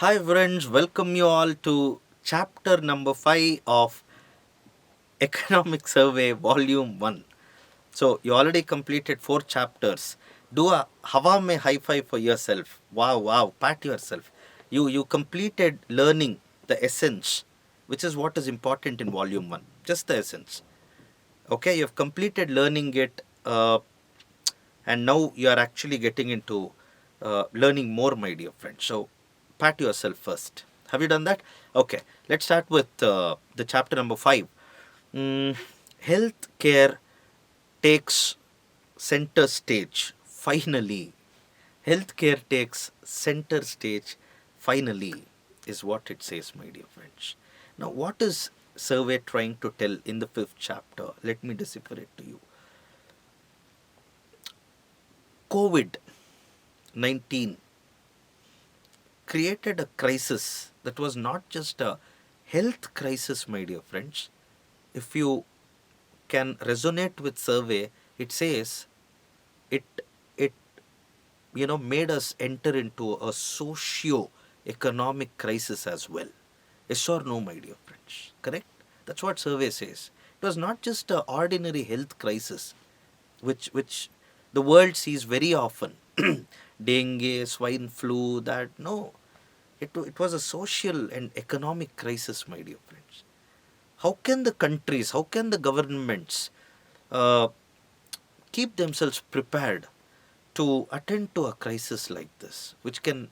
Hi, friends, welcome you all to chapter number 5 of Economic Survey, Volume 1. So, you already completed 4 chapters. Do a Hawa mein high five for yourself. Wow, wow, pat yourself. You completed learning the essence, which is what is important in Volume 1. Just the essence. Okay, you've completed learning it, and now you are actually getting into learning more, my dear friends. So, pat yourself first. Have you done that? Okay, let's start with the chapter number 5. Mm, Healthcare takes center stage finally. Healthcare takes center stage finally, is what it says, my dear friends. Now, what is survey trying to tell in the 5th chapter? Let me decipher it to you. COVID 19 created a crisis that was not just a health crisis, my dear friends. If you can resonate with survey, it says it it made us enter into a socio-economic crisis as well. Yes or no, my dear friends? Correct? That's what survey says. It was not just an ordinary health crisis, which the world sees very often. Dengue, swine flu, that no. It was a social and economic crisis, my dear friends. How can the countries, how can the governments uh, keep themselves prepared to attend to a crisis like this, which can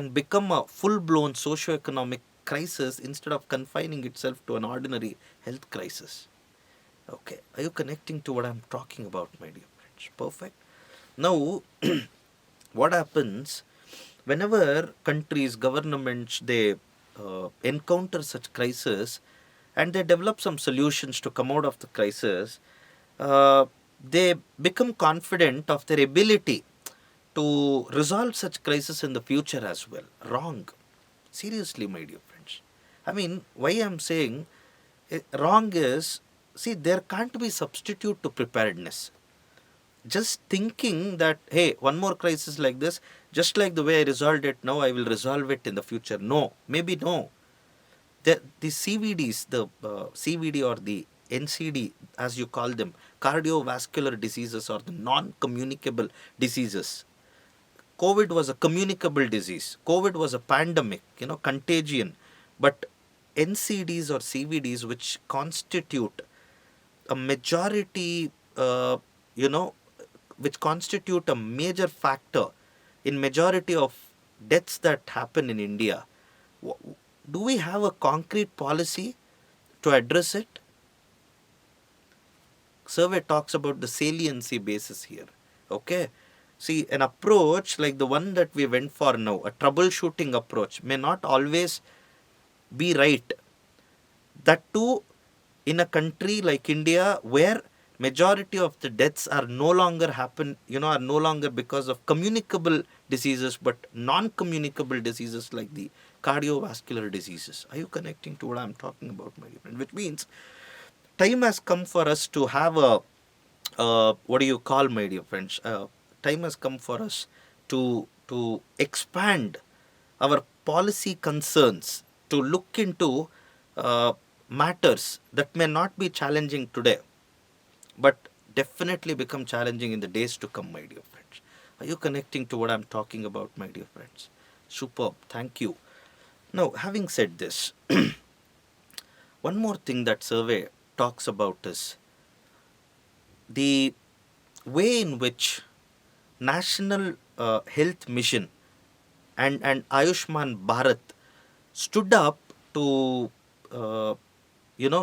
become a full-blown socio-economic crisis instead of confining itself to an ordinary health crisis? Okay, are you connecting to what I'm talking about, my dear friends? Perfect. Now, what happens whenever countries, governments, they encounter such crisis and they develop some solutions to come out of the crisis, uh, they become confident of their ability to resolve such crisis in the future as well. Wrong. Seriously, my dear friends. I mean, why I'm saying wrong is, see, there can't be substitute to preparedness. Just thinking that, hey, one more crisis like this, just like the way I resolved it now, I will resolve it in the future. No, maybe no. The CVDs, the CVD or the NCD, as you call them, cardiovascular diseases or the non-communicable diseases. COVID was a communicable disease. COVID was a pandemic, contagion. But NCDs or CVDs, which constitute a majority, you know, which constitute a major factor in majority of deaths that happen in India, do we have a concrete policy to address it? Survey talks about the saliency basis here. Okay. See, an approach like the one that we went for now, a troubleshooting approach, may not always be right. That too, in a country like India, where majority of the deaths are no longer happen, are no longer because of communicable diseases, but non-communicable diseases like the cardiovascular diseases. Are you connecting to what I'm talking about, my friend? Which means time has come for us to have a what do you call, my dear friends? Time has come for us to expand our policy concerns, to look into matters that may not be challenging today, but definitely become challenging in the days to come, my dear friends. Are you connecting to what I'm talking about, my dear friends? Superb. Thank you. Now, having said this, one more thing that survey talks about is the way in which National Health Mission and Ayushman Bharat stood up to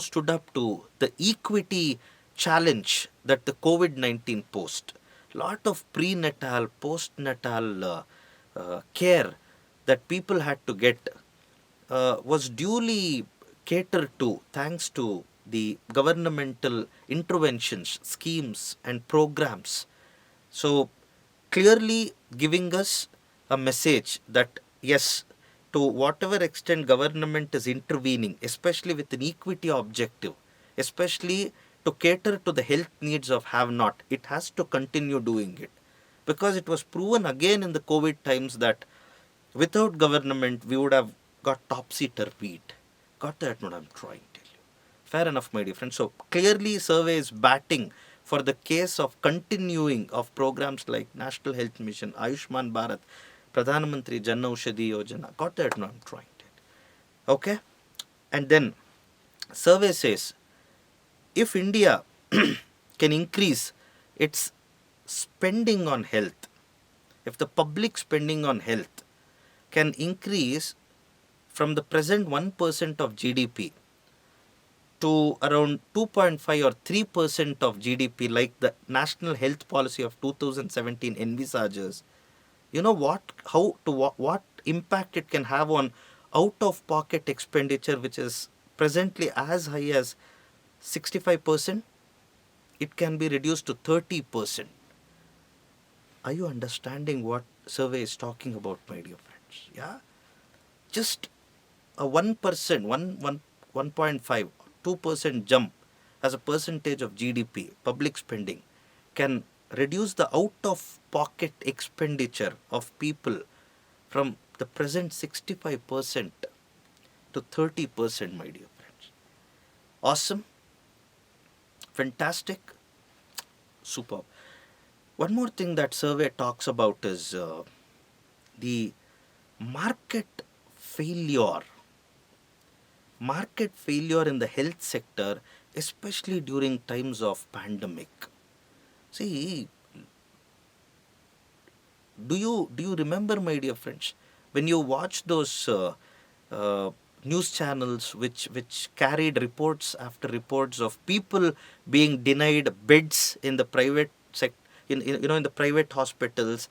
stood up to the equity challenge that the COVID-19 posed. Lot of prenatal, postnatal care that people had to get was duly catered to thanks to the governmental interventions, schemes, and programs. So, clearly giving us a message that yes, to whatever extent government is intervening, especially with an equity objective, especially to cater to the health needs of have not, it has to continue doing it. Because it was proven again in the COVID times that Without government, we would have got topsy-turvy. Got that what I'm trying to tell you. Fair enough, my dear friend. So clearly survey is batting for the case of continuing of programs like National Health Mission, Ayushman Bharat, Pradhan Mantri Jan Aushadhi Yojana. Got that what I'm trying to tell you. Okay? And then survey says if India can increase its spending on health, if the public spending on health can increase from the present 1% of GDP to around 2.5 or 3% of GDP, like the National Health Policy of 2017 envisages, you know what impact it can have on out of pocket expenditure, which is presently as high as 65%. It can be reduced to 30%. Are you understanding what survey is talking about, my dear friends? Yeah, just a 1%, 1.5, 2% jump as a percentage of GDP, public spending, can reduce the out of pocket expenditure of people from the present 65% to 30%, my dear friends. Awesome, fantastic, superb. One more thing that survey talks about is the market failure. Market failure in the health sector, especially during times of pandemic. See, do you remember, my dear friends, when you watch those uh, news channels which carried reports after reports of people being denied beds in the private in the private hospitals,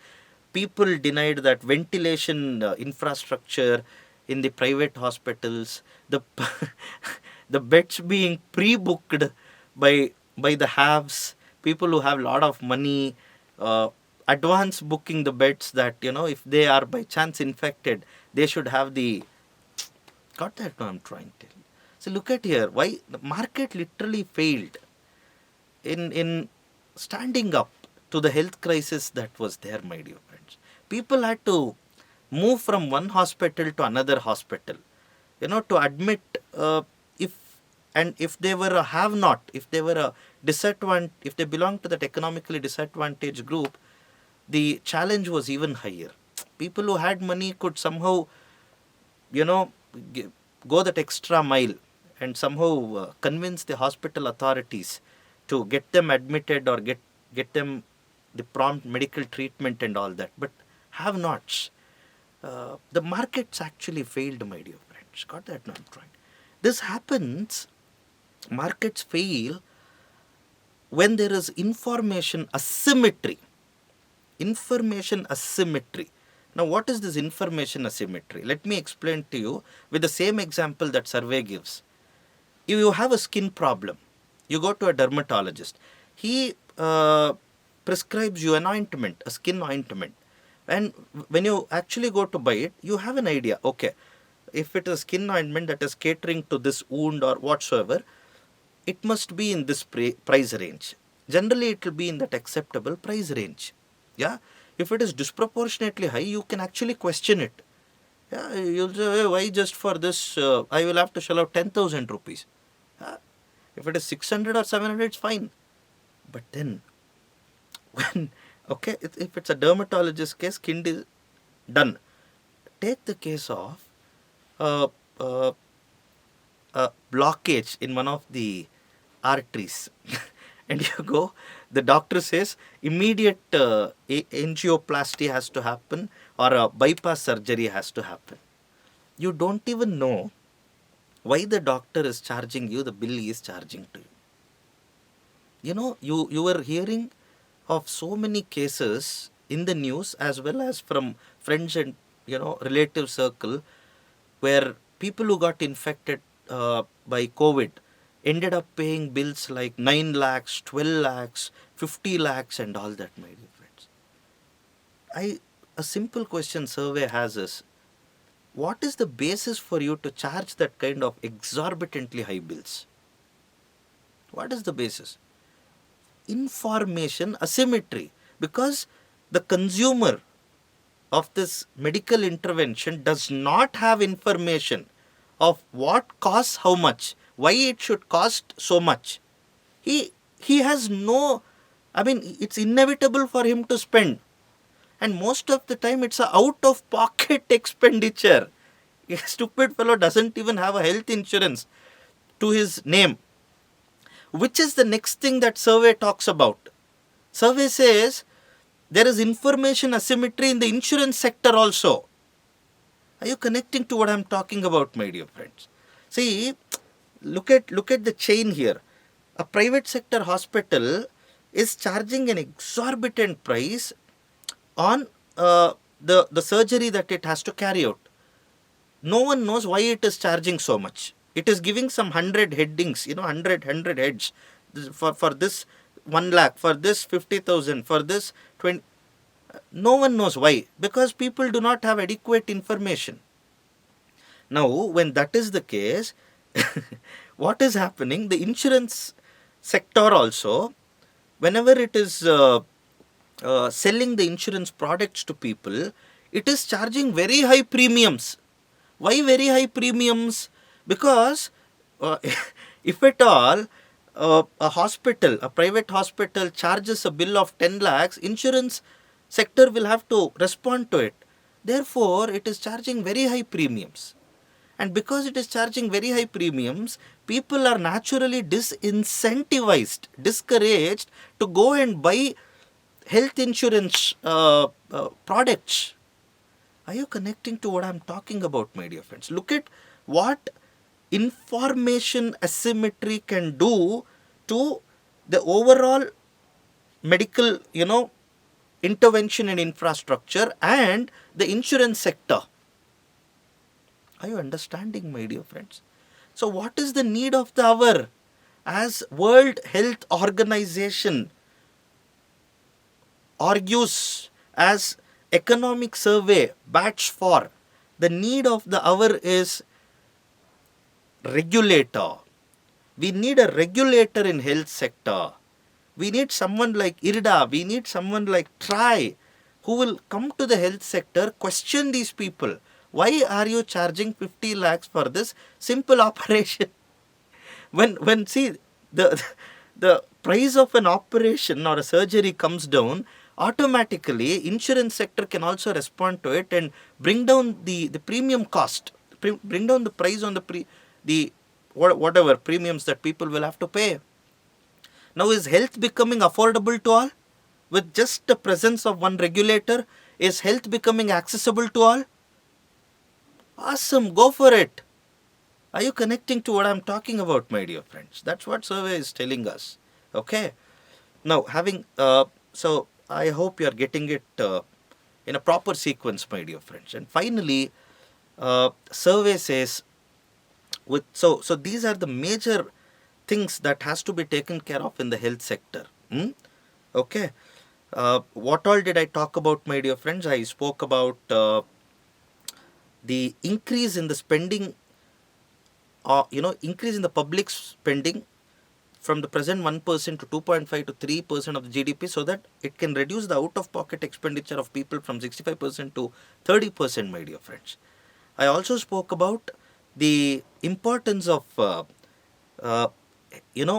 people denied that ventilation infrastructure in the private hospitals, the the beds being pre-booked by the haves, people who have a lot of money, advance booking the beds that if they are by chance infected, they should have the. Got that? No, I'm trying to tell you. So look at here, why the market literally failed in standing up to the health crisis that was there, my dear friends. People had to move from one hospital to another hospital, to admit, if and if they were a have not, if they were a disadvantage, if they belonged to that economically disadvantaged group, the challenge was even higher. People who had money could somehow, you know go that extra mile and somehow convince the hospital authorities to get them admitted or get them the prompt medical treatment and all that. But have nots, the markets actually failed, my dear friends. Got that? No, I'm trying. This happens, markets fail when there is information asymmetry. Information asymmetry. Now, what is this information asymmetry? Let me explain to you with the same example that survey gives. If you have a skin problem, you go to a dermatologist. He prescribes you an ointment, a skin ointment. And when you actually go to buy it, you have an idea. Okay, if it is skin ointment that is catering to this wound or whatsoever, it must be in this price range. Generally, it will be in that acceptable price range. Yeah. If it is disproportionately high, you can actually question it. Yeah, you'll say, "Hey, why just for this? I will have to shell out 10,000 rupees." Yeah. If it is 600 or 700, it's fine. But then, when, okay, if it's a dermatologist case, skin is done. Take the case of uh, uh, a blockage in one of the arteries. And you go, the doctor says immediate angioplasty has to happen or a bypass surgery has to happen. You don't even know why the doctor is charging you the bill he is charging to you. You were hearing of so many cases in the news as well as from friends and relative circle, where people who got infected by COVID ended up paying bills like 9 lakhs, 12 lakhs, 50 lakhs and all that, my dear friends. A simple question survey has is, what is the basis for you to charge that kind of exorbitantly high bills? What is the basis? Information asymmetry. Because the consumer of this medical intervention does not have information of what costs how much, why it should cost so much, he has no, I mean, it's inevitable for him to spend. And most of the time, it's a out of pocket expenditure. A stupid fellow doesn't even have a health insurance to his name. Which is the next thing that survey talks about? Survey says there is information asymmetry in the insurance sector also. Are you connecting to what I'm talking about, my dear friends? See, look at the chain here. A private sector hospital is charging an exorbitant price on the surgery that it has to carry out. No one knows why it is charging so much. It is giving some 100 headings, 100 heads for this 1 lakh, for this 50,000, for this 20. No one knows why, because people do not have adequate information. Now, when that is the case, what is happening? The insurance sector also, whenever it is selling the insurance products to people, it is charging very high premiums. Why very high premiums? Because if at all a private hospital charges a bill of 10 lakhs, insurance sector will have to respond to it. Therefore, it is charging very high premiums. And because it is charging very high premiums, people are naturally disincentivized, discouraged to go and buy health insurance products. Are you connecting to what I'm talking about, my dear friends? Look at what information asymmetry can do to the overall medical, intervention and infrastructure and the insurance sector. Are you understanding, my dear friends? So what is the need of the hour? As World Health Organization argues, as Economic Survey batch 4, the need of the hour is regulator. We need a regulator in health sector. We need someone like IRDA, we need someone like TRAI, who will come to the health sector, question these people. Why are you charging 50 lakhs for this simple operation? When see, the price of an operation or a surgery comes down, automatically insurance sector can also respond to it and bring down the premium cost, bring down the price on the whatever premiums that people will have to pay. Now, is health becoming affordable to all? With just the presence of one regulator, is health becoming accessible to all? Awesome, go for it. Are you connecting to what I'm talking about, my dear friends? That's what survey is telling us. Okay. Now, so I hope you are getting it in a proper sequence, my dear friends. And finally, survey says, so these are the major things that has to be taken care of in the health sector. Okay. What all did I talk about, my dear friends? I spoke about the increase in the spending, increase in the public spending from the present 1% to 2.5 to 3% of the GDP, so that it can reduce the out-of-pocket expenditure of people from 65% to 30%, my dear friends. I also spoke about the importance of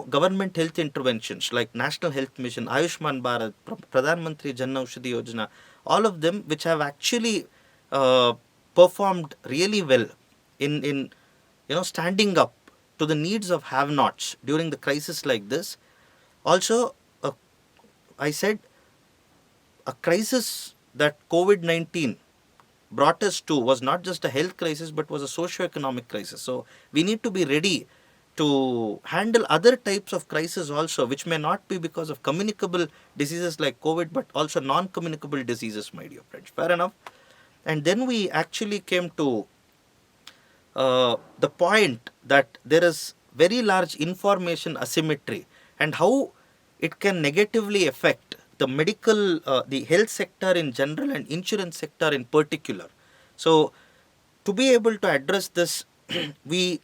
government health interventions like National Health Mission, Ayushman Bharat, Pradhan Mantri Jan Aushadhi Yojana, all of them which have actually performed really well in standing up to the needs of have-nots during the crisis like this. Also, I said a crisis that COVID-19 brought us to was not just a health crisis but was a socio-economic crisis. So we need to be ready to handle other types of crises also, which may not be because of communicable diseases like COVID, but also non-communicable diseases, my dear friends. Fair enough. And then we actually came to the point that there is very large information asymmetry and how it can negatively affect the medical, the health sector in general and insurance sector in particular. So to be able to address this, we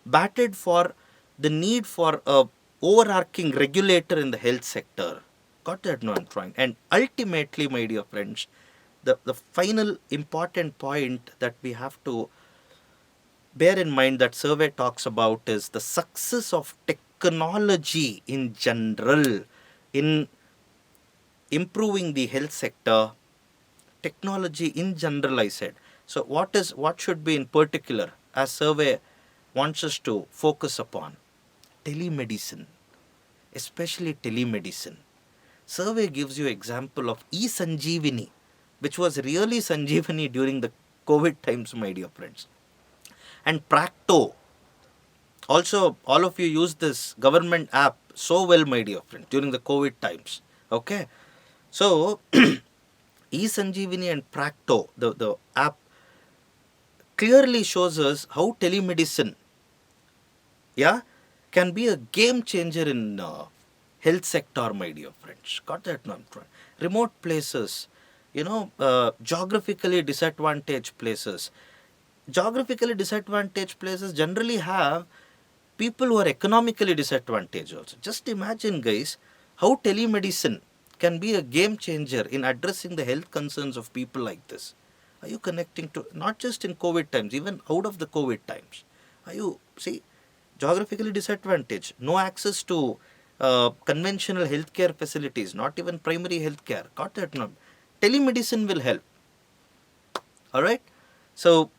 batted for the need for a overarching regulator in the health sector. Got that? No, I'm trying. And ultimately, my dear friends, the final important point that we have to bear in mind that survey talks about is the success of technology in general in improving the health sector. Technology in general, I said. So what should be in particular as survey wants us to focus upon? Telemedicine, especially telemedicine. Survey gives you example of e-Sanjeevani, which was really Sanjeevani during the COVID times, my dear friends. And Practo. Also, all of you use this government app so well, my dear friend, during the COVID times. Okay. So, e-Sanjeevani and Practo, the app, clearly shows us how telemedicine, yeah, can be a game changer in health sector, my dear friends. Got that? No, remote places, geographically disadvantaged places. Geographically disadvantaged places generally have people who are economically disadvantaged also. Just imagine, guys, how telemedicine can be a game changer in addressing the health concerns of people like this. Are you connecting to, not just in COVID times, even out of the COVID times? Are you, see, geographically disadvantaged, no access to conventional healthcare facilities, not even primary healthcare. Got that? No. Telemedicine will help. All right. So,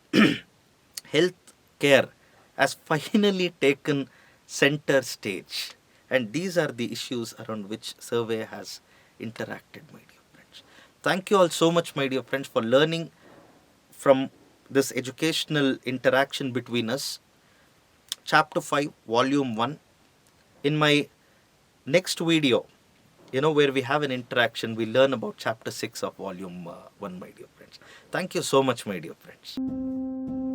health care has finally taken center stage, and these are the issues around which survey has interacted, my dear friends. Thank you all so much, my dear friends, for learning from this educational interaction between us. Chapter 5, Volume 1. In my next video, where we have an interaction, we learn about Chapter 6 of Volume 1, my dear friends. Thank you so much, my dear friends.